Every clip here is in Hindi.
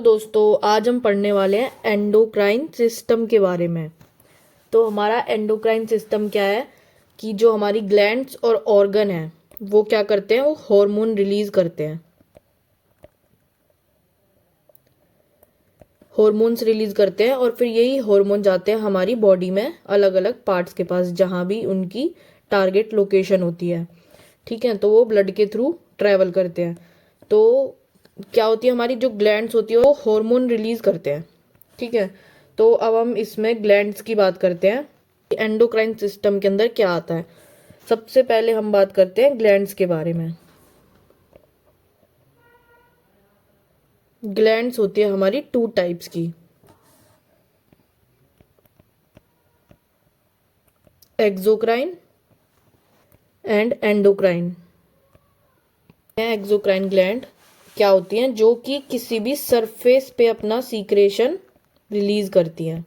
दोस्तों, आज हम पढ़ने वाले हैं एंडोक्राइन सिस्टम के बारे में। तो हमारा एंडोक्राइन सिस्टम क्या है कि जो हमारी ग्लैंड्स और ऑर्गन है वो क्या करते हैं, वो हार्मोन रिलीज करते हैं। हॉर्मोन्स रिलीज करते हैं और फिर यही हार्मोन जाते हैं हमारी बॉडी में अलग अलग पार्ट्स के पास जहाँ भी उनकी टारगेट लोकेशन होती है। ठीक है, तो वो ब्लड के थ्रू ट्रैवल करते हैं। तो क्या होती है, हमारी जो ग्लैंड्स होती है वो हार्मोन रिलीज करते हैं। ठीक है, तो अब हम इसमें ग्लैंड्स की बात करते हैं। एंडोक्राइन सिस्टम के अंदर क्या आता है, सबसे पहले हम बात करते हैं ग्लैंड्स के बारे में। ग्लैंड्स होती है हमारी टू टाइप्स की, exocrine and endocrine. Exocrine gland क्या होती हैं, जो कि किसी भी सरफेस पे अपना सीक्रेशन रिलीज करती हैं।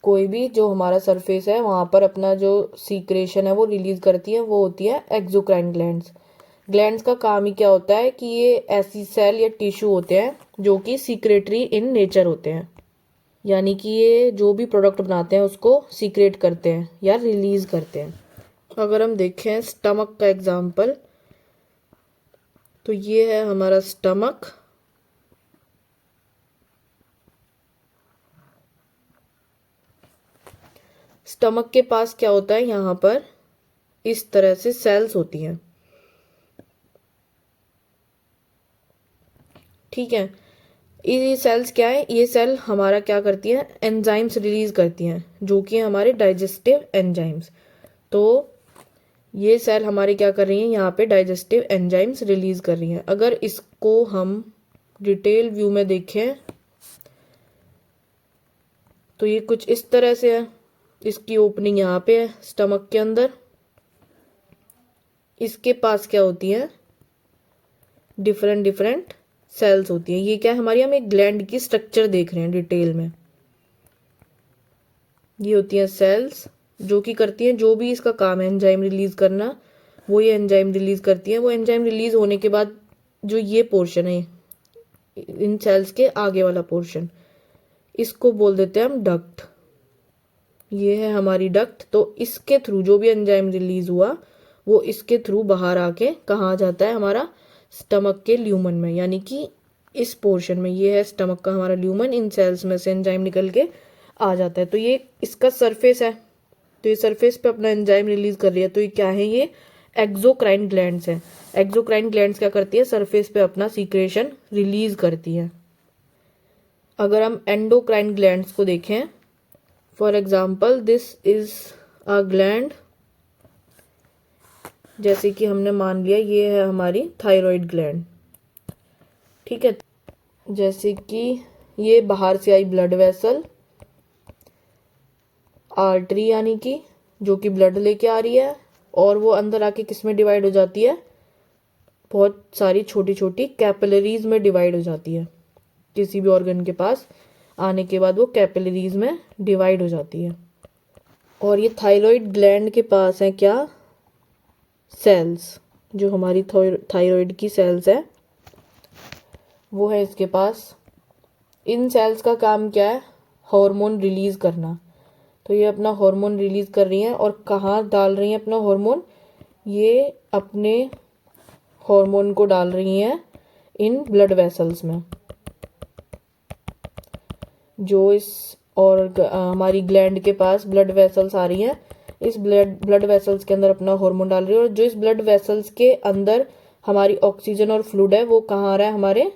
कोई भी जो हमारा सरफेस है वहां पर अपना जो सीक्रेशन है वो रिलीज करती है, वो होती है एक्सोक्राइन ग्लैंड्स। ग्लैंड्स का काम ही क्या होता है कि ये ऐसी सेल या टिश्यू होते हैं जो कि सीक्रेटरी इन नेचर होते हैं, यानी कि ये जो भी प्रोडक्ट बनाते हैं उसको सीक्रेट करते हैं या रिलीज करते हैं। अगर हम देखें स्टमक का एग्जाम्पल, तो ये है हमारा स्टमक। स्टमक के पास क्या होता है, यहाँ पर इस तरह से सेल्स होती हैं। ठीक है, ये सेल्स क्या है, ये सेल हमारा क्या करती है, एंजाइम्स रिलीज करती हैं, जो कि हमारे डाइजेस्टिव एंजाइम्स। तो ये सेल हमारे क्या कर रही हैं, यहाँ पे डाइजेस्टिव एंजाइम्स रिलीज कर रही हैं। अगर इसको हम डिटेल व्यू में देखें तो ये कुछ इस तरह से है। इसकी ओपनिंग यहाँ पे है स्टमक के अंदर। इसके पास क्या होती है, डिफरेंट डिफरेंट सेल्स होती हैं। ये क्या है, हमारी हम एक ग्लैंड की स्ट्रक्चर देख रहे हैं डिटेल में। ये होती हैं सेल्स जो कि करती हैं, जो भी इसका काम है एंजाइम रिलीज करना, वो ये एंजाइम रिलीज करती हैं। वो एंजाइम रिलीज होने के बाद जो ये पोर्शन है, इन सेल्स के आगे वाला पोर्शन, इसको बोल देते हैं हम डक्ट। ये है हमारी डक्ट। तो इसके थ्रू जो भी एंजाइम रिलीज हुआ वो इसके थ्रू बाहर आके कहाँ जाता है, हमारा स्टमक के ल्यूमन में, यानी कि इस पोर्शन में। ये है स्टमक का हमारा ल्यूमन, इन सेल्स में से एंजाइम निकल के आ जाता है। तो ये इसका सरफेस है, तो ये सरफेस पे अपना एंजाइम रिलीज कर रही है। तो ये क्या है, ये एक्सोक्राइन ग्लैंड्स है। एक्सोक्राइन ग्लैंड्स क्या करती है, सरफेस पे अपना सीक्रेशन रिलीज करती है। अगर हम एंडोक्राइन ग्लैंड्स को देखें, for example this is a gland. जैसे कि हमने मान लिया ये है हमारी थायराइड ग्लैंड। ठीक है, जैसे कि ये बाहर से आई ब्लड वेसल, आर्टरी यानी कि जो कि ब्लड लेके आ रही है, और वो अंदर आके किस में डिवाइड हो जाती है, बहुत सारी छोटी छोटी कैपिलरीज में डिवाइड हो जाती है। किसी भी ऑर्गन के पास आने के बाद वो कैपिलरीज में डिवाइड हो जाती है। और ये थायराइड ग्लैंड के पास है क्या, सेल्स। जो हमारी थायराइड की सेल्स है वो है इसके पास। इन सेल्स का काम क्या है, हार्मोन रिलीज करना। तो ये अपना हार्मोन रिलीज कर रही हैं, और कहाँ डाल रही हैं अपना हार्मोन, ये अपने हार्मोन को डाल रही हैं इन ब्लड वेसल्स में। जो इस और हमारी ग्लैंड के पास ब्लड वेसल्स आ रही हैं, इस ब्लड वेसल्स के अंदर अपना हार्मोन डाल रही है। और जो इस ब्लड वेसल्स के अंदर हमारी ऑक्सीजन और फ्लूइड है वो कहाँ आ रहा है, हमारे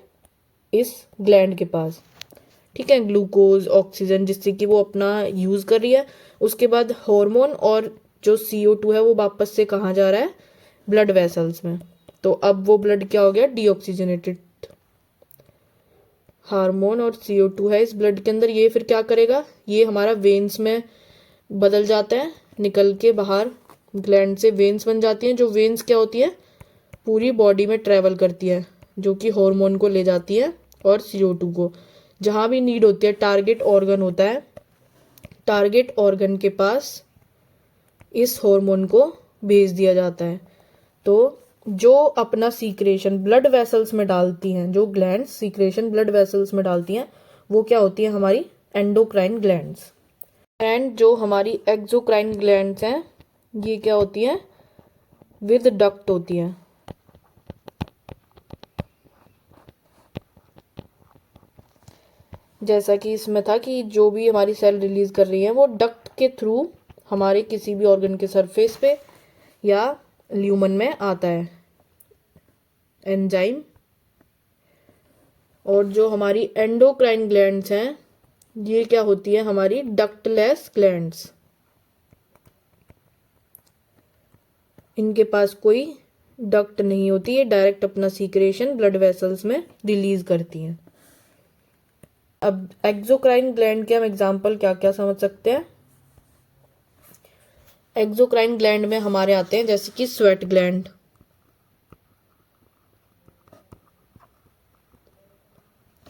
इस ग्लैंड के पास। ठीक है, ग्लूकोज, ऑक्सीजन, जिससे कि वो अपना यूज कर रही है। उसके बाद हार्मोन और जो CO2 है वो वापस से कहाँ जा रहा है, ब्लड वेसल्स में। तो अब वो ब्लड क्या हो गया, डीऑक्सीजनेटेड। हार्मोन और CO2 है इस ब्लड के अंदर, ये फिर क्या करेगा, ये हमारा वेन्स में बदल जाता है, निकल के बाहर ग्लैंड से वेन्स बन जाती हैं। जो वेन्स क्या होती है, पूरी बॉडी में ट्रेवल करती है, जो कि हार्मोन को ले जाती है और CO2 को जहाँ भी नीड होती है। टारगेट ऑर्गन होता है, टारगेट ऑर्गन के पास इस हार्मोन को भेज दिया जाता है। तो जो अपना सीक्रेशन ब्लड वेसल्स में डालती हैं, जो ग्लैंड्स सीक्रेशन ब्लड वेसल्स में डालती हैं, वो क्या होती है हमारी एंडोक्राइन ग्लैंड्स। एंड जो हमारी एक्सोक्राइन ग्लैंड्स हैं, ये क्या होती हैं, विद डक्ट होती हैं। जैसा कि इसमें था कि जो भी हमारी सेल रिलीज कर रही है वो डक्ट के थ्रू हमारे किसी भी ऑर्गन के सरफेस पे या ल्यूमन में आता है एंजाइम। और जो हमारी एंडोक्राइन ग्लैंड्स हैं, ये क्या होती है हमारी डक्टलेस ग्लैंड्स। इनके पास कोई डक्ट नहीं होती है, डायरेक्ट अपना सीक्रेशन ब्लड वेसल्स में रिलीज करती हैं। अब एक्सोक्राइन ग्लैंड के हम एग्जाम्पल क्या क्या समझ सकते हैं। एक्सोक्राइन ग्लैंड में हमारे आते हैं जैसे कि स्वेट ग्लैंड,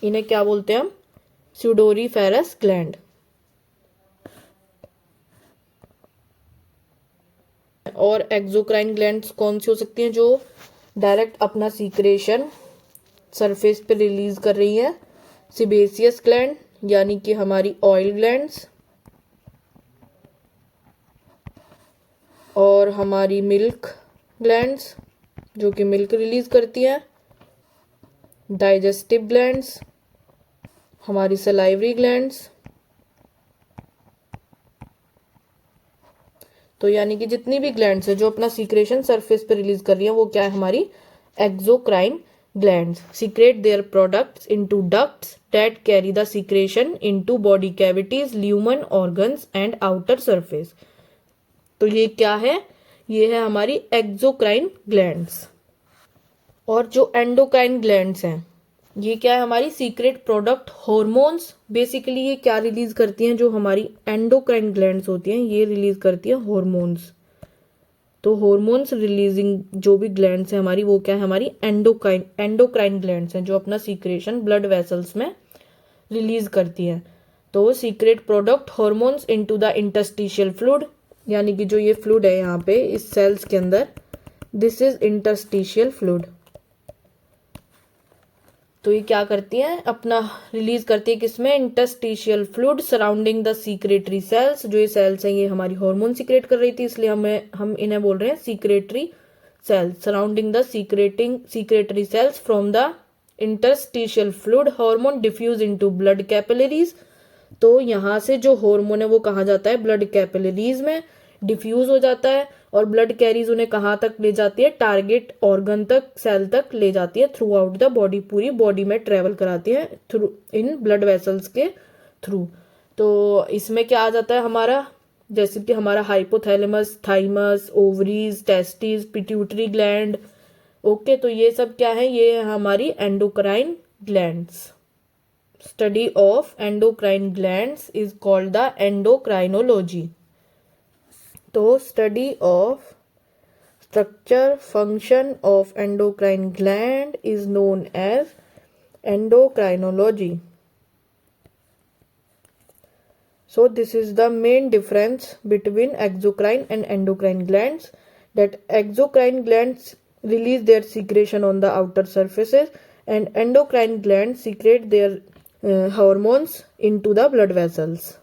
इन्हें क्या बोलते हैं हम, स्यूडोरीफेरस ग्लैंड। और एक्सोक्राइन ग्लैंड्स कौन सी हो सकती हैं, जो डायरेक्ट अपना सीक्रेशन सरफेस पे रिलीज कर रही है। सिबेसियस ग्लैंड यानी कि हमारी ऑयल ग्लैंड्स, और हमारी मिल्क ग्लैंड्स जो कि मिल्क रिलीज करती हैं। डाइजेस्टिव ग्लैंड्स, हमारी सलाइवरी ग्लैंड्स। तो यानी कि जितनी भी ग्लैंड्स है जो अपना सीक्रेशन सरफेस पे रिलीज कर रही है वो क्या है हमारी exocrine glands. Secret their products into ducts that carry the secretion into body cavities, lumen organs and outer surface. तो ये क्या है, ये है हमारी एक्सोक्राइन ग्लैंड्स। और जो एंडोक्राइन ग्लैंड्स हैं, ये क्या है हमारी सीक्रेट प्रोडक्ट हॉर्मोन्स। बेसिकली ये क्या रिलीज करती हैं, जो हमारी एंडोक्राइन ग्लैंड्स होती हैं ये रिलीज करती हैं हॉर्मोन्स। तो हॉर्मोन्स रिलीजिंग जो भी ग्लैंड्स हैं हमारी, वो क्या है हमारी एंडोक्राइन ग्लैंड्स हैं, जो अपना सीक्रेशन ब्लड वेसल्स में रिलीज करती हैं। तो secret product hormones into the interstitial fluid, यानी कि जो ये फ्लूइड है यहाँ पे इस सेल्स के अंदर, दिस इज इंटरस्टिशियल फ्लूइड। तो ये क्या करती है, अपना रिलीज करती है किसमें, interstitial fluid surrounding the secretory cells. जो ये सेल्स हैं ये हमारी हार्मोन सीक्रेट कर रही थी, इसलिए हम इन्हें बोल रहे हैं secretory cells. Surrounding the secretory cells from the interstitial fluid hormone diffuse into blood capillaries. तो यहाँ से जो हार्मोन है वो कहाँ जाता है, ब्लड कैपिलरीज में डिफ्यूज हो जाता है। और ब्लड कैरीज उन्हें कहाँ तक ले जाती है, टारगेट ऑर्गन तक, सेल तक ले जाती है थ्रू आउट द बॉडी, पूरी बॉडी में ट्रेवल कराती है थ्रू इन ब्लड वेसल्स के थ्रू। तो इसमें क्या आ जाता है हमारा, जैसे कि हमारा hypothalamus, thymus, ovaries, testis, pituitary gland. Okay, तो ये सब क्या है, ये है हमारी endocrine glands. Study of endocrine glands is called the endocrinology. तो study of structure function of endocrine gland is known as endocrinology. So this is the main difference between exocrine and endocrine glands, that exocrine glands release their secretion on the outer surfaces and endocrine glands secrete their hormones into the blood vessels.